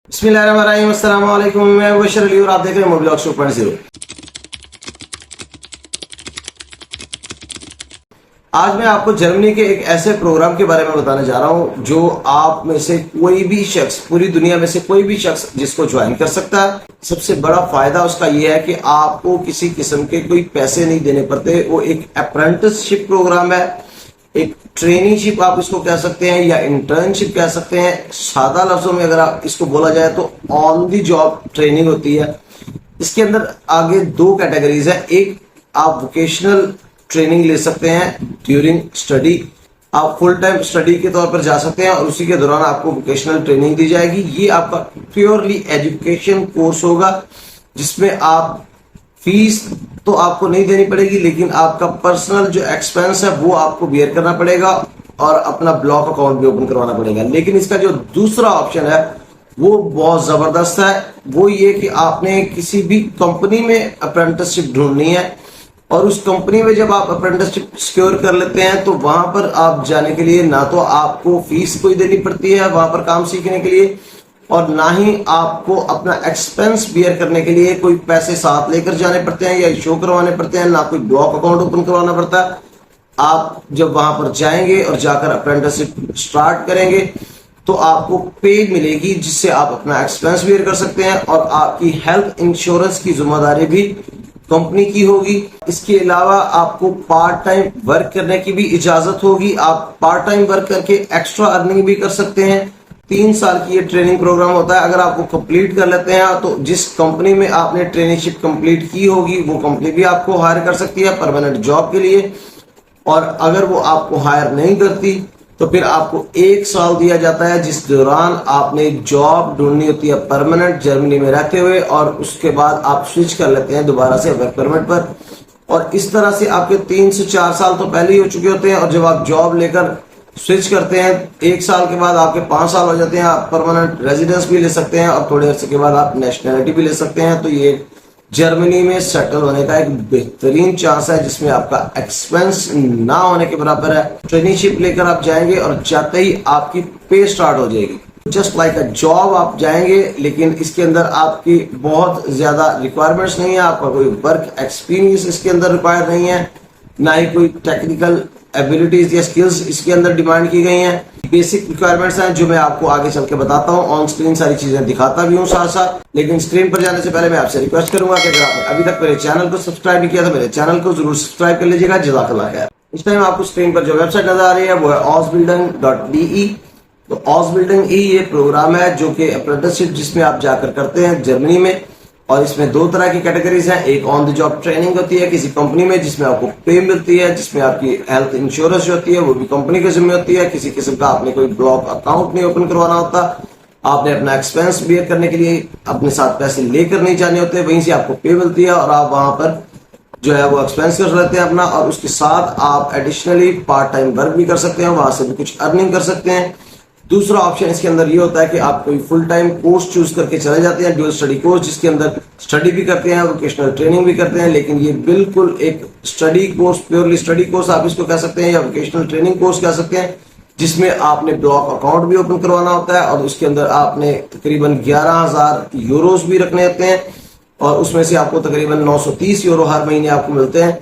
बिस्मिल्लाहिर्रहमानिर्रहीम, अस्सलाम वालेकुम। मैं बशर अली और आप देख रहे हैं मोबिलॉग्स 2.0। आज मैं आपको जर्मनी के एक ऐसे प्रोग्राम के बारे में बताने जा रहा हूं जो आप में से कोई भी शख्स, पूरी दुनिया में से कोई भी शख्स जिसको ज्वाइन कर सकता है। सबसे बड़ा फायदा उसका यह है कि आपको किसी किस्म के कोई पैसे नहीं देने पड़ते। वो एक अप्रेंटिसशिप प्रोग्राम है, एक ट्रेनिंगशिप आप इसको कह सकते हैं या इंटर्नशिप कह सकते हैं। सादा लफ्जों में अगर आप इसको बोला जाए तो ऑन दी जॉब ट्रेनिंग होती है। इसके अंदर आगे दो कैटेगरीज है। एक, आप वोकेशनल ट्रेनिंग ले सकते हैं ड्यूरिंग स्टडी। आप फुल टाइम स्टडी के तौर पर जा सकते हैं और उसी के दौरान आपको वोकेशनल ट्रेनिंग दी जाएगी। ये आपका प्योरली एजुकेशन कोर्स होगा जिसमें आप फीस तो आपको नहीं देनी पड़ेगी, लेकिन आपका पर्सनल जो एक्सपेंस है वो आपको बियर करना पड़ेगा और अपना ब्लॉक अकाउंट भी ओपन करवाना पड़ेगा। लेकिन इसका जो दूसरा ऑप्शन है वो बहुत जबरदस्त है। वो ये कि आपने किसी भी कंपनी में अप्रेंटिसशिप ढूंढनी है और उस कंपनी में जब आप अप्रेंटिसशिप सिक्योर कर लेते हैं तो वहां पर आप जाने के लिए ना तो आपको फीस कोई देनी पड़ती है वहां पर काम सीखने के लिए, और ना ही आपको अपना एक्सपेंस बियर करने के लिए कोई पैसे साथ लेकर जाने पड़ते हैं या शो करवाने पड़ते हैं, ना कोई ब्लॉक अकाउंट ओपन करवाना पड़ता है। आप जब वहां पर जाएंगे और जाकर अप्रेंटिसशिप स्टार्ट करेंगे तो आपको पे मिलेगी जिससे आप अपना एक्सपेंस बियर कर सकते हैं और आपकी हेल्थ इंश्योरेंस की जिम्मेदारी भी कंपनी की होगी। इसके अलावा आपको पार्ट टाइम वर्क करने की भी इजाजत होगी। आप पार्ट टाइम वर्क करके एक्स्ट्रा अर्निंग भी कर सकते हैं। 3 साल की ये ट्रेनिंग प्रोग्राम होता है। अगर आपको कंप्लीट कर लेते हैं तो जिस कंपनी में आपने ट्रेनिंगशिप कंप्लीट की होगी वो कंपनी भी आपको हायर कर सकती है परमानेंट जॉब के लिए, और अगर वो आपको हायर नहीं करती तो फिर आपको 1 साल दिया जाता है जिस दौरान आपने जॉब ढूंढनी होती है परमानेंट जर्मनी में रहते हुए, और उसके बाद आप स्विच कर लेते हैं दोबारा से वर्क परमिट पर। और इस तरह से आपके 3 से 4 साल तो पहले ही हो चुके होते हैं, और जब आप जॉब लेकर स्विच करते हैं 1 साल के बाद आपके 5 साल हो जाते हैं। आप परमानेंट रेजिडेंस भी ले सकते हैं और थोड़े अर्से के बाद आप नेशनैलिटी भी ले सकते हैं। तो ये जर्मनी में सेटल होने का एक बेहतरीन चांस है जिसमें आपका एक्सपेंस ना होने के बराबर है। ट्रेनिंगशिप लेकर आप जाएंगे और जाते ही आपकी पे स्टार्ट हो जाएगी। जस्ट लाइक अ जॉब आप जाएंगे, लेकिन इसके अंदर आपकी बहुत ज्यादा रिक्वायरमेंट्स नहीं है। आपका कोई वर्क एक्सपीरियंस इसके अंदर रिक्वायर नहीं है, ना ही कोई टेक्निकल एबिलिटीज या स्किल्स इसके अंदर डिमांड की गई हैं। बेसिक रिक्वायरमेंट्स हैं जो मैं आपको आगे चल के बताता हूं। ऑन स्क्रीन सारी चीजें दिखाता भी हूं साथ साथ, लेकिन स्क्रीन पर जाने से पहले मैं आपसे रिक्वेस्ट करूंगा कि अगर आपने अभी तक मेरे चैनल को सब्सक्राइब नहीं किया तो मेरे चैनल को जरूर सब्सक्राइब कर लीजिएगा। जज़ाकल्लाह खैर। इस टाइम आपको स्क्रीन पर जो वेबसाइट नजर आ रही है वो है ausbildung.de। तो ausbildung ये प्रोग्राम है जो कि अप्रेंटिसशिप जिसमें आप जाकर करते हैं जर्मनी में, और इसमें 2 तरह की कैटेगरीज हैं। एक ऑन द जॉब ट्रेनिंग होती है किसी कंपनी में जिसमें आपको पे मिलती है, जिसमें आपकी हेल्थ इंश्योरेंस जो होती है वो भी कंपनी के जिम्मे होती है। किसी किस्म का आपने कोई ब्लॉक अकाउंट नहीं ओपन करवाना होता। आपने अपना एक्सपेंस बियर करने के लिए अपने साथ पैसे लेकर नहीं जाने होते, वहीं से आपको पे मिलती है और आप वहां पर जो है वो एक्सपेंस कर लेते हैं अपना, और उसके साथ आप एडिशनली पार्ट टाइम वर्क भी कर सकते हैं, वहां से भी कुछ अर्निंग कर सकते हैं। दूसरा ऑप्शन इसके अंदर ये होता है कि आप कोई फुल टाइम कोर्स चूज करके चले जाते हैं, ड्यूअल स्टडी कोर्स, जिसके अंदर स्टडी भी करते हैं, वोकेशनल ट्रेनिंग भी करते हैं। लेकिन ये बिल्कुल एक study course, purely study course आप इसको कह सकते हैं या वोकेशनल ट्रेनिंग कोर्स कह सकते हैं, जिसमें आपने ब्लॉक अकाउंट भी ओपन करवाना होता है और उसके अंदर आपने तकरीबन 11,000 यूरोस भी रखने होते हैं, और उसमें से आपको तकरीबन 930 यूरो हर महीने आपको मिलते हैं।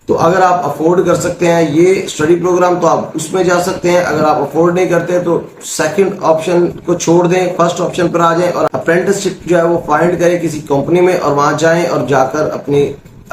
तो अगर आप अफोर्ड कर सकते हैं ये स्टडी प्रोग्राम तो आप उसमें जा सकते हैं। अगर आप अफोर्ड नहीं करते तो सेकंड ऑप्शन को छोड़ दें, फर्स्ट ऑप्शन पर आ जाएं और अप्रेंटिसशिप जो है वो फाइंड करें किसी कंपनी में और वहां जाएं और जाकर अपनी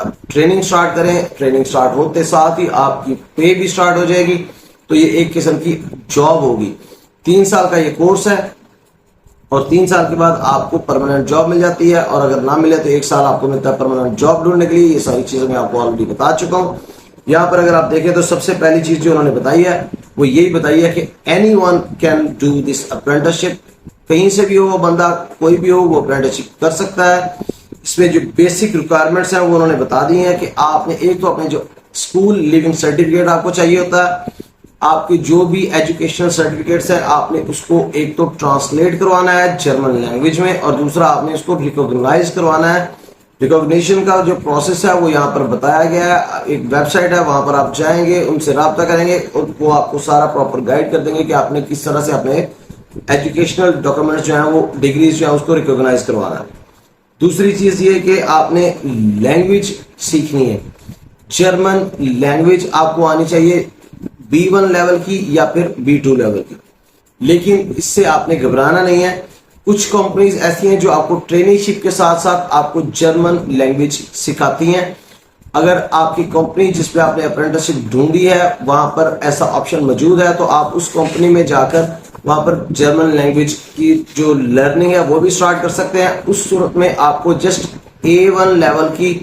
ट्रेनिंग स्टार्ट करें। ट्रेनिंग स्टार्ट होते साथ ही आपकी पे भी स्टार्ट हो जाएगी। तो ये एक किस्म की जॉब होगी। 3 साल का ये कोर्स है और 3 साल के बाद आपको परमानेंट जॉब मिल जाती है, और अगर ना मिले तो 1 साल आपको मिलता है परमानेंट जॉब ढूंढने के लिए। ये सारी चीजें मैं आपको ऑलरेडी बता चुका हूं। यहाँ पर अगर आप देखें तो सबसे पहली चीज जो उन्होंने बताई है वो यही बताई है कि anyone can do this apprenticeship. कहीं से भी हो वो बंदा, कोई भी हो वो अप्रेंटिसशिप कर सकता है। इसमें जो बेसिक रिक्वायरमेंट्स हैं वो उन्होंने बता दी है कि आपने एक तो अपने जो स्कूल लिविंग सर्टिफिकेट आपको चाहिए होता है, आपके जो भी एजुकेशनल सर्टिफिकेट्स है आपने उसको एक तो ट्रांसलेट करवाना है जर्मन लैंग्वेज में, और दूसरा आपने उसको रिकॉग्नाइज करवाना है। रिकॉग्निशन का जो प्रोसेस है वो यहाँ पर बताया गया है। एक वेबसाइट है, वहां पर आप जाएंगे, उनसे राब्ता करेंगे और वो आपको सारा प्रॉपर गाइड कर देंगे कि आपने किस तरह से अपने एजुकेशनल डॉक्यूमेंट्स जो है वो डिग्रीज जो है उसको रिकॉग्नाइज करवाना है। दूसरी चीज ये कि आपने लैंग्वेज सीखनी है। जर्मन लैंग्वेज आपको आनी चाहिए B1 लेवल की या फिर B2 लेवल की, लेकिन इससे आपने घबराना नहीं है। कुछ कंपनीज ऐसी हैं जो आपको ट्रेनिंगशिप के साथ साथ आपको जर्मन लैंग्वेज सिखाती हैं। अगर आपकी कंपनी जिस पे आपने अप्रेंटिसशिप ढूंढी है वहां पर ऐसा ऑप्शन मौजूद है तो आप उस कंपनी में जाकर वहां पर जर्मन लैंग्वेज की जो लर्निंग है वो भी स्टार्ट कर सकते हैं। उस सूरत में आपको जस्ट A1 लेवल की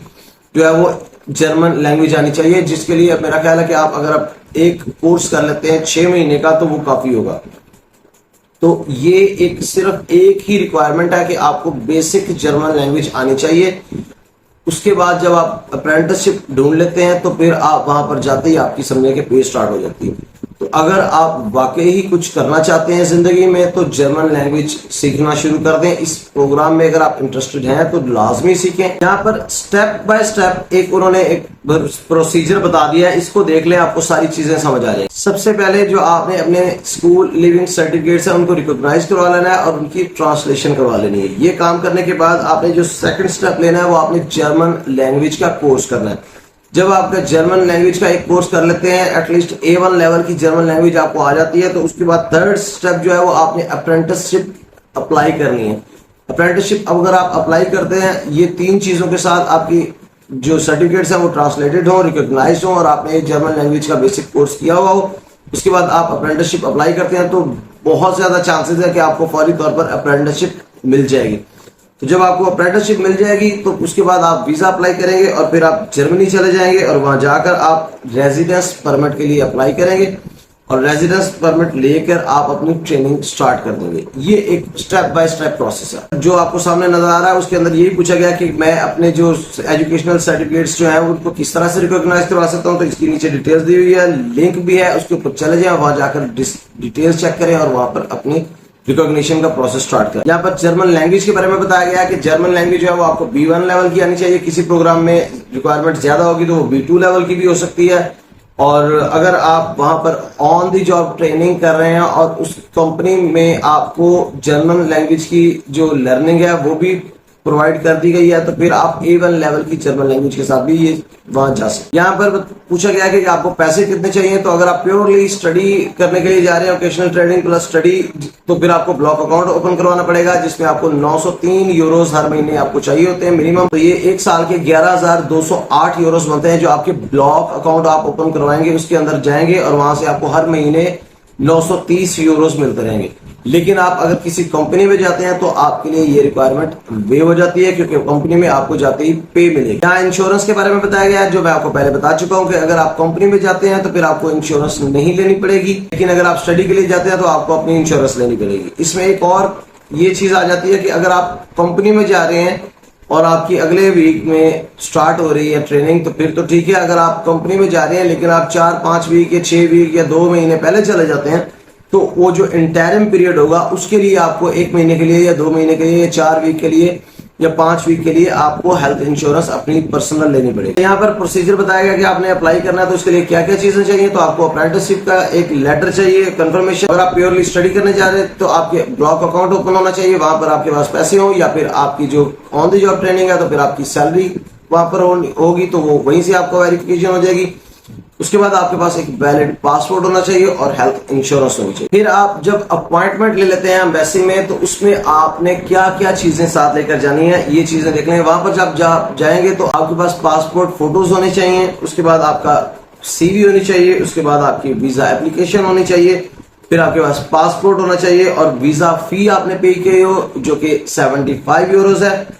जो है वो जर्मन लैंग्वेज आनी चाहिए, जिसके लिए मेरा ख्याल है कि अगर आप एक कोर्स कर लेते हैं 6 महीने का तो वो काफी होगा। तो ये एक सिर्फ एक ही रिक्वायरमेंट है कि आपको बेसिक जर्मन लैंग्वेज आनी चाहिए। उसके बाद जब आप अप्रेंटिसशिप ढूंढ लेते हैं तो फिर आप वहां पर जाते ही आपकी समझने के पे स्टार्ट हो जाती है। तो अगर आप वाकई ही कुछ करना चाहते हैं जिंदगी में तो जर्मन लैंग्वेज सीखना शुरू कर दें। इस प्रोग्राम में अगर आप इंटरेस्टेड हैं तो लाजमी सीखें। यहाँ पर स्टेप बाय स्टेप उन्होंने एक प्रोसीजर बता दिया है, इसको देख लें, आपको सारी चीजें समझ आ जाएंगी। सबसे पहले जो आपने अपने स्कूल लिविंग सर्टिफिकेट्स है उनको रिकॉग्नाइज करवा लेना है और उनकी ट्रांसलेशन करवा लेनी है। ये काम करने के बाद आपने जो सेकंड स्टेप लेना है वो आपने जर्मन लैंग्वेज का कोर्स करना है। जब आपका जर्मन लैंग्वेज का एक कोर्स कर लेते हैं, एटलीस्ट A1 लेवल की जर्मन लैंग्वेज आपको आ जाती है, तो उसके बाद थर्ड स्टेप जो है वो आपने अप्रेंटिसशिप अप्लाई करनी है। अप्रेंटिसशिप अगर आप अप्लाई करते हैं ये 3 चीजों के साथ, आपकी जो सर्टिफिकेट्स हैं वो ट्रांसलेटेड हो, रिकॉग्नाइज्ड हो और आपने जर्मन लैंग्वेज का बेसिक कोर्स किया हुआ हो, उसके बाद आप अप्रेंटिसशिप अप्लाई करते हैं तो बहुत ज्यादा चांसेस है कि आपको फौरी तौर पर अप्रेंटिसशिप मिल जाएगी। तो जब आपको अप्रेंटिसशिप मिल जाएगी तो उसके बाद आप वीजा अप्लाई करेंगे और फिर आप जर्मनी चले जाएंगे और वहां जाकर आप रेजिडेंस परमिट के लिए अप्लाई करेंगे और रेजिडेंस परमिट लेकर आप अपनी ट्रेनिंग स्टार्ट कर देंगे। ये एक स्टेप बाय स्टेप प्रोसेस है। जो आपको सामने नजर आ रहा है उसके अंदर यही पूछा गया कि मैं अपने जो एजुकेशनल सर्टिफिकेट्स जो है उनको किस तरह से रिकॉग्नाइज करवा सकता हूँ। तो इसकी नीचे डिटेल्स दी हुई है, लिंक भी है, उसके ऊपर चले जाए, वहां जाकर डिटेल्स चेक करें और वहां पर अपनी रिकॉग्निशन का प्रोसेस स्टार्ट करें। यहाँ पर जर्मन लैंग्वेज के बारे में बताया गया है कि जर्मन लैंग्वेज जो है वो आपको B1 लेवल की आनी चाहिए। किसी प्रोग्राम में रिक्वायरमेंट ज्यादा होगी तो वो B2 लेवल की भी हो सकती है। और अगर आप वहां पर ऑन दी जॉब ट्रेनिंग कर रहे हैं और उस कंपनी में आपको जर्मन लैंग्वेज की जो लर्निंग है वो भी प्रोवाइड कर दी गई है तो फिर आप A1 लेवल की जर्मन लैंग्वेज के साथ भी ये वहां जा सकते। यहाँ पर पूछा गया कि आपको पैसे कितने चाहिए। तो अगर आप प्योरली स्टडी करने के लिए जा रहे हैं, ओकेशनल ट्रेडिंग प्लस स्टडी, तो फिर आपको ब्लॉक अकाउंट ओपन करवाना पड़ेगा जिसमें आपको 903 यूरोस हर महीने आपको चाहिए होते हैं मिनिमम। तो ये एक साल के 11,208 यूरोस बनते हैं जो आपके ब्लॉक अकाउंट आप ओपन करवाएंगे, उसके अंदर जाएंगे और वहां से आपको हर महीने 930 यूरोस मिलते रहेंगे। लेकिन आप अगर किसी कंपनी में जाते हैं तो आपके लिए ये रिक्वायरमेंट वेव हो जाती है क्योंकि कंपनी में आपको जाते ही पे मिलेगी। यहाँ इंश्योरेंस के बारे में बताया गया है जो मैं आपको पहले बता चुका हूँ कि अगर आप कंपनी में जाते हैं तो फिर आपको इंश्योरेंस नहीं लेनी पड़ेगी, लेकिन अगर आप स्टडी के लिए जाते हैं तो आपको अपनी इंश्योरेंस लेनी पड़ेगी। इसमें एक और ये चीज आ जाती है कि अगर आप कंपनी में जा रहे हैं और आपकी अगले वीक में स्टार्ट हो रही है ट्रेनिंग तो फिर तो ठीक है। अगर आप कंपनी में जा रहे हैं लेकिन आप 4-5 वीक या 6 वीक या 2 महीने पहले चले जाते हैं तो वो जो इंटरिम पीरियड होगा उसके लिए आपको 1 महीने के लिए या 2 महीने के लिए या 4 वीक के लिए या 5 वीक के लिए आपको हेल्थ इंश्योरेंस अपनी पर्सनल लेनी पड़ेगी। यहाँ पर प्रोसीजर बताया गया कि आपने अप्लाई करना है तो उसके लिए क्या क्या चीजें चाहिए। तो आपको अप्रेंटिसशिप का एक लेटर चाहिए, कंफर्मेशन। अगर आप प्योरली स्टडी करने जा रहे हैं तो आपके ब्लॉक अकाउंट ओपन होना चाहिए, वहां पर आपके पास पैसे हो, या फिर आपकी जो ऑन द जॉब ट्रेनिंग है तो फिर आपकी सैलरी वहां पर होगी तो वो वहीं से आपको वेरिफिकेशन हो जाएगी। उसके बाद आपके पास एक वैलिड पासपोर्ट होना चाहिए और हेल्थ इंश्योरेंस होनी चाहिए। फिर आप जब अपॉइंटमेंट ले लेते हैं एम्बेसी में तो उसमें आपने क्या क्या चीजें साथ लेकर जानी है ये चीजें देख लें। वहां पर जब जाएंगे तो आपके पास पासपोर्ट फोटोज होने चाहिए, उसके बाद आपका CV होनी चाहिए, उसके बाद आपकी वीजा एप्लीकेशन होनी चाहिए, फिर आपके पास पासपोर्ट होना चाहिए और वीजा फी आपने पे की हो जो कि 75 यूरोज है।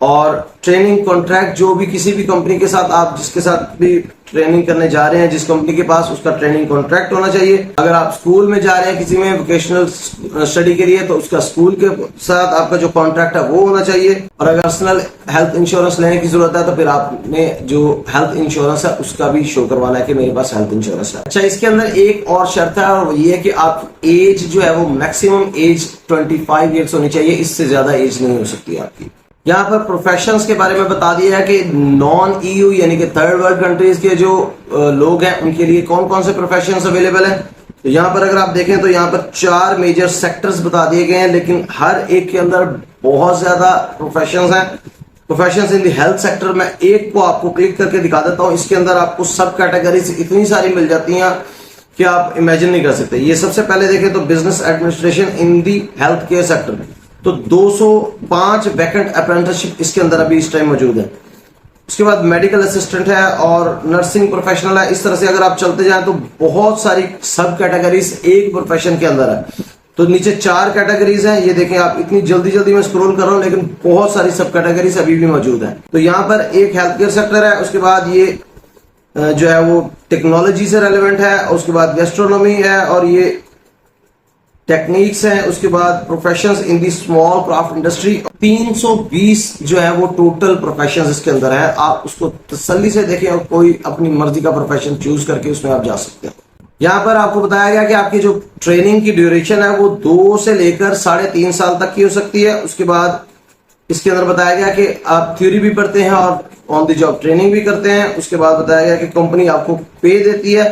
और ट्रेनिंग कॉन्ट्रैक्ट जो भी किसी भी कंपनी के साथ आप जिसके साथ भी ट्रेनिंग करने जा रहे हैं जिस कंपनी के पास उसका ट्रेनिंग कॉन्ट्रैक्ट होना चाहिए। अगर आप स्कूल में जा रहे हैं किसी में वोकेशनल स्टडी के लिए तो उसका स्कूल के साथ आपका जो कॉन्ट्रैक्ट है वो होना चाहिए। और अगर पर्सनल हेल्थ इंश्योरेंस लेने की जरूरत है तो फिर आपने जो हेल्थ इंश्योरेंस है उसका भी शो करवाना है कि मेरे पास हेल्थ इंश्योरेंस है। अच्छा, इसके अंदर एक और शर्त है और ये है कि आप एज जो है वो मैक्सिमम एज 25 ईयर्स होनी चाहिए, इससे ज्यादा एज नहीं हो सकती आपकी। यहाँ पर प्रोफेशंस के बारे में बता दिया है कि नॉन EU यानी कि थर्ड वर्ल्ड कंट्रीज के जो लोग हैं उनके लिए कौन कौन से प्रोफेशंस अवेलेबल हैं। तो यहाँ पर अगर आप देखें तो यहाँ पर 4 मेजर सेक्टर्स बता दिए गए हैं, लेकिन हर एक के अंदर बहुत ज्यादा प्रोफेशंस हैं। Professions in the health sector में एक को आपको क्लिक करके दिखा देता हूँ। इसके अंदर आपको सब कैटेगरीज इतनी सारी मिल जाती हैं कि आप इमेजिन नहीं कर सकते। ये सबसे पहले देखें तो business administration in the health care sector, तो 205 वैकेंट अप्रेंटिसशिप इसके अंदर अभी इस टाइम मौजूद है। उसके बाद मेडिकल असिस्टेंट है और नर्सिंग प्रोफेशनल है। इस तरह से अगर आप चलते जाएं तो बहुत सारी सब कैटेगरीज एक प्रोफेशन के अंदर है। तो नीचे 4 कैटेगरीज हैं, ये देखें आप, इतनी जल्दी जल्दी मैं स्क्रॉल कर रहा हूं लेकिन बहुत सारी सब कैटेगरीज अभी भी मौजूद है। तो यहाँ पर एक हेल्थ केयर सेक्टर है, उसके बाद ये जो है वो टेक्नोलॉजी से रेलेवेंट है, उसके बाद गैस्ट्रोनॉमी है और ये टेक्निक्स हैं, उसके बाद professions in the small craft industry. 320 जो है वो टोटल प्रोफेशंस इसके अंदर है। आप उसको तसल्ली से देखें और कोई अपनी मर्जी का प्रोफेशन चूज करके उसमें आप जा सकते हैं। यहाँ पर आपको बताया गया कि आपकी जो ट्रेनिंग की ड्यूरेशन है वो 2 से लेकर 3.5 साल तक की हो सकती है। उसके बाद इसके अंदर बताया गया कि आप थ्योरी भी पढ़ते हैं और ऑन द जॉब ट्रेनिंग भी करते हैं। उसके बाद बताया गया कि कंपनी आपको पे देती है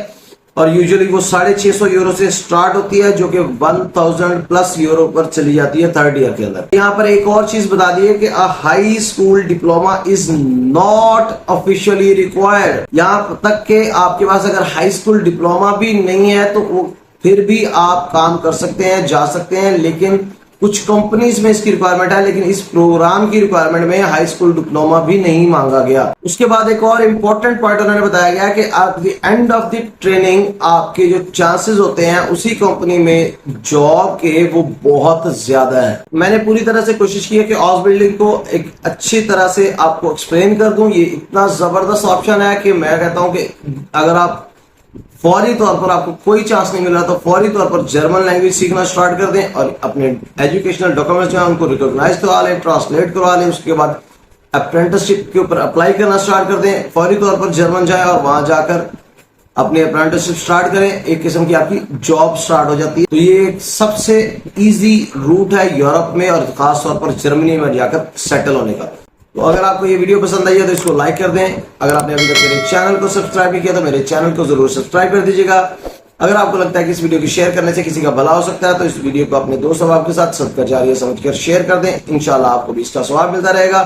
और यूजुअली वो 650 यूरो से स्टार्ट होती है, जो कि 1000 प्लस यूरो पर चली जाती है 3rd ईयर के अंदर। यहाँ पर एक और चीज बता दी है कि a high school diploma is not officially required. यहाँ तक के आपके पास अगर हाई स्कूल डिप्लोमा भी नहीं है तो वो फिर भी आप काम कर सकते हैं, जा सकते हैं, लेकिन कुछ कंपनीज में इसकी रिक्वायरमेंट है, लेकिन इस प्रोग्राम की रिक्वायरमेंट में हाई स्कूल डिप्लोमा भी नहीं मांगा गया। उसके बाद एक और इंपॉर्टेंट पॉइंट उन्होंने बताया गया कि at the end of the training आपके जो चांसेस होते हैं उसी कंपनी में जॉब के वो बहुत ज्यादा है। मैंने पूरी तरह से कोशिश की है कि हाउस बिल्डिंग को एक अच्छी तरह से आपको एक्सप्लेन कर दूं। ये इतना जबरदस्त ऑप्शन है कि मैं कहता हूं कि अगर आप फौरी तौर पर, आपको कोई चांस नहीं मिल रहा तो फौरी तौर पर जर्मन लैंग्वेज सीखना स्टार्ट कर दें और अपने एजुकेशनल डॉक्यूमेंट्स जो है उनको रिकॉग्नाइज करवा लें, ट्रांसलेट करवा लें। उसके बाद अप्रेंटिसशिप के ऊपर अप्लाई करना स्टार्ट कर दें, फौरी तौर पर जर्मन जाए और वहां जाकर अपनी अप्रेंटिसशिप स्टार्ट करें। एक किस्म की आपकी जॉब स्टार्ट हो जाती है। तो ये एक सबसे इजी रूट है यूरोप में और खास तौर पर जर्मनी में जाकर सेटल होने का। तो अगर आपको ये वीडियो पसंद आई है तो इसको लाइक कर दें। अगर आपने अभी तक मेरे चैनल को सब्सक्राइब नहीं किया तो मेरे चैनल को जरूर सब्सक्राइब कर दीजिएगा। अगर आपको लगता है कि इस वीडियो को शेयर करने से किसी का भला हो सकता है तो इस वीडियो को अपने दोस्त अहबाब के साथ सदका जारिया समझकर शेयर कर दें। इंशाल्लाह आपको भी इसका सवाब मिलता रहेगा।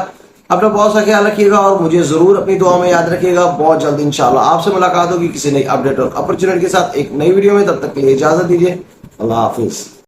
अपना बहुत सा ख्याल रखिएगा और मुझे जरूर अपनी दुआ में याद रखिएगा। बहुत जल्द इंशाल्लाह आपसे मुलाकात होगी किसी नई अपडेट और अपॉर्चुनिटी के साथ एक नई वीडियो में। तब तक के लिए इजाजत दीजिए। अल्लाह हाफिज।